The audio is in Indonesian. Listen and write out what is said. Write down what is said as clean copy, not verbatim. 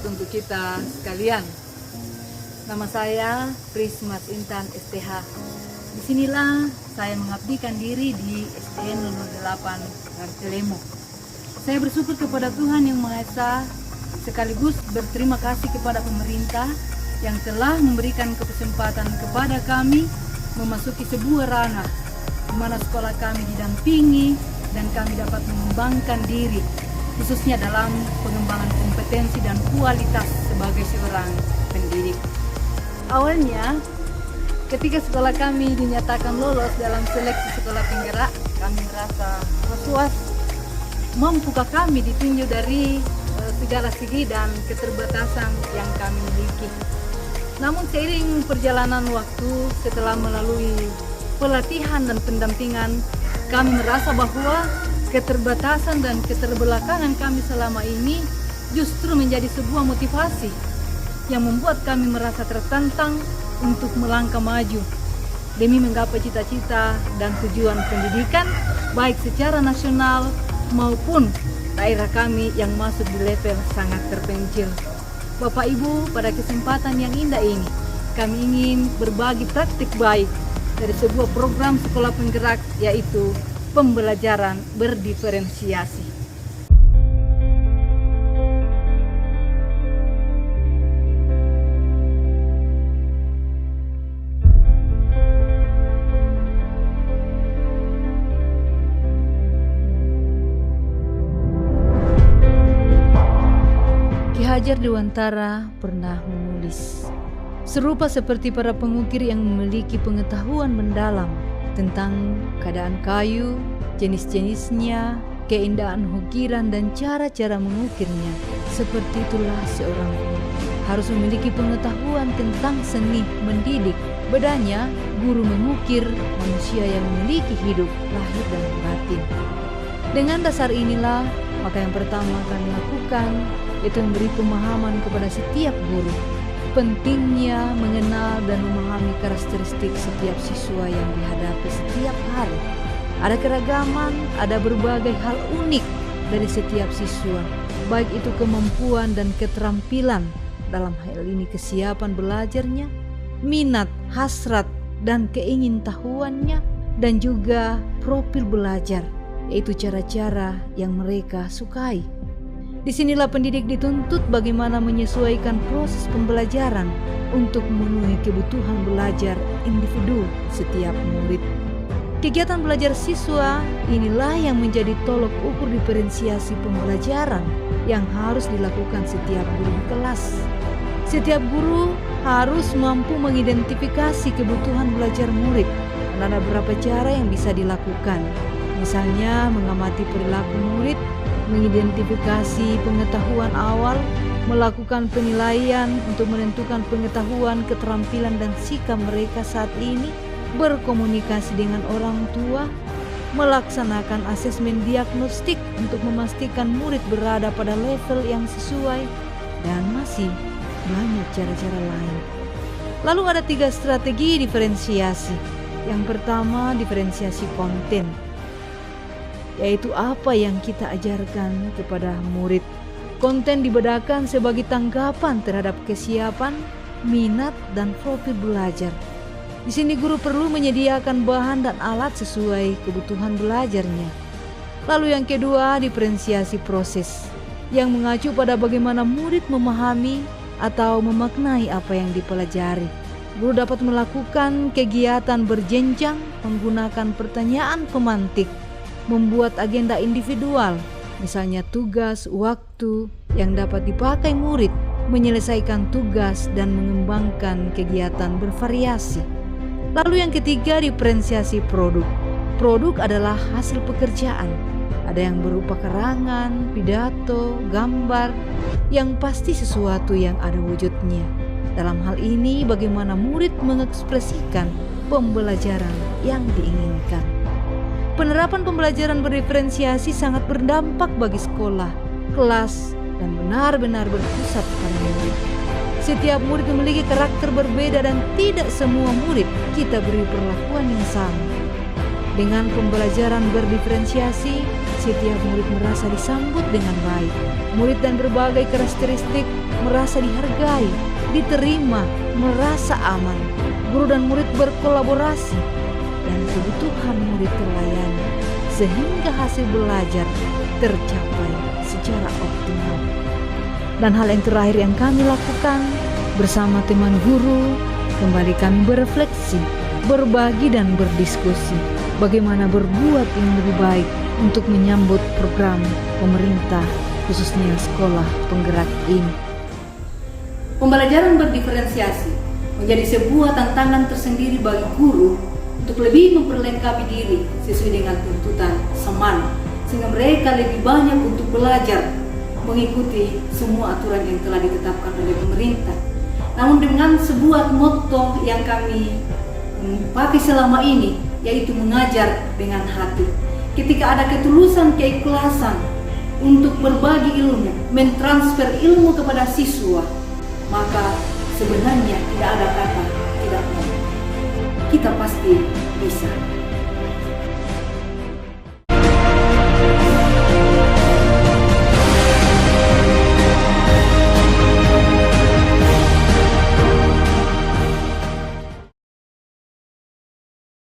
Untuk kita sekalian. Nama saya Prismas Intan STH. Disinilah saya mengabdikan diri di SDN 08 Gartelemo. Saya bersyukur kepada Tuhan Yang Maha Esa, sekaligus berterima kasih kepada pemerintah yang telah memberikan kesempatan kepada kami memasuki sebuah ranah di mana sekolah kami didampingi dan kami dapat mengembangkan diri, khususnya dalam pengembangan kompetensi dan kualitas sebagai seorang pendidik. Awalnya, ketika sekolah kami dinyatakan lolos dalam seleksi sekolah penggerak, kami merasa was-was, mampukah kami ditinjau dari segala segi dan keterbatasan yang kami miliki. Namun seiring perjalanan waktu, setelah melalui pelatihan dan pendampingan, kami merasa bahwa keterbatasan dan keterbelakangan kami selama ini justru menjadi sebuah motivasi yang membuat kami merasa tertantang untuk melangkah maju demi menggapai cita-cita dan tujuan pendidikan baik secara nasional maupun daerah kami yang masuk di level sangat terpencil. Bapak Ibu, pada kesempatan yang indah ini kami ingin berbagi praktik baik dari sebuah program sekolah penggerak, yaitu pembelajaran berdiferensiasi. Ki Hajar Dewantara pernah menulis, serupa seperti para pengukir yang memiliki pengetahuan mendalam tentang keadaan kayu, jenis-jenisnya, keindahan ukiran dan cara-cara mengukirnya. Seperti itulah seorang guru harus memiliki pengetahuan tentang seni mendidik. Bedanya, guru mengukir manusia yang memiliki hidup lahir dan batin. Dengan dasar inilah, maka yang pertama kami lakukan yaitu memberi pemahaman kepada setiap guru pentingnya mengenal dan memahami karakteristik setiap siswa yang dihadapi setiap hari. Ada keragaman, ada berbagai hal unik dari setiap siswa, baik itu kemampuan dan keterampilan, dalam hal ini kesiapan belajarnya, minat, hasrat, dan keingintahuannya, dan juga profil belajar, yaitu cara-cara yang mereka sukai. Disinilah pendidik dituntut bagaimana menyesuaikan proses pembelajaran untuk memenuhi kebutuhan belajar individu setiap murid. Kegiatan belajar siswa inilah yang menjadi tolok ukur diferensiasi pembelajaran yang harus dilakukan setiap guru di kelas. Setiap guru harus mampu mengidentifikasi kebutuhan belajar murid dan ada beberapa cara yang bisa dilakukan. Misalnya mengamati perilaku murid, mengidentifikasi pengetahuan awal, melakukan penilaian untuk menentukan pengetahuan, keterampilan dan sikap mereka saat ini, berkomunikasi dengan orang tua, melaksanakan asesmen diagnostik untuk memastikan murid berada pada level yang sesuai, dan masih banyak cara-cara lain. Lalu ada 3 strategi diferensiasi. Yang pertama, diferensiasi konten, yaitu apa yang kita ajarkan kepada murid. Konten dibedakan sebagai tanggapan terhadap kesiapan, minat, dan profil belajar. Di sini guru perlu menyediakan bahan dan alat sesuai kebutuhan belajarnya. Lalu yang kedua, diferensiasi proses, yang mengacu pada bagaimana murid memahami atau memaknai apa yang dipelajari. Guru dapat melakukan kegiatan berjenjang menggunakan pertanyaan pemantik, membuat agenda individual, misalnya tugas, waktu yang dapat dipakai murid, menyelesaikan tugas dan mengembangkan kegiatan bervariasi. Lalu yang ketiga, diferensiasi produk. Produk adalah hasil pekerjaan. Ada yang berupa karangan, pidato, gambar, yang pasti sesuatu yang ada wujudnya. Dalam hal ini, bagaimana murid mengekspresikan pembelajaran yang diinginkan. Penerapan pembelajaran berdiferensiasi sangat berdampak bagi sekolah, kelas, dan benar-benar berpusat pada murid. Setiap murid memiliki karakter berbeda dan tidak semua murid kita beri perlakuan yang sama. Dengan pembelajaran berdiferensiasi, setiap murid merasa disambut dengan baik. Murid dan berbagai karakteristik merasa dihargai, diterima, merasa aman. Guru dan murid berkolaborasi dan kebutuhan murid terlayani sehingga hasil belajar tercapai secara optimal. Dan hal yang terakhir yang kami lakukan bersama teman guru, kembali kami berefleksi, berbagi dan berdiskusi bagaimana berbuat yang lebih baik untuk menyambut program pemerintah khususnya sekolah penggerak ini. Pembelajaran berdiferensiasi menjadi sebuah tantangan tersendiri bagi guru untuk lebih memperlengkapi diri sesuai dengan tuntutan zaman, sehingga mereka lebih banyak untuk belajar mengikuti semua aturan yang telah ditetapkan oleh pemerintah. Namun dengan sebuah motto yang kami pakai selama ini, yaitu mengajar dengan hati. Ketika ada ketulusan, keikhlasan untuk berbagi ilmunya, mentransfer ilmu kepada siswa, maka sebenarnya tidak ada kata tidak mau. Kita pasti bisa.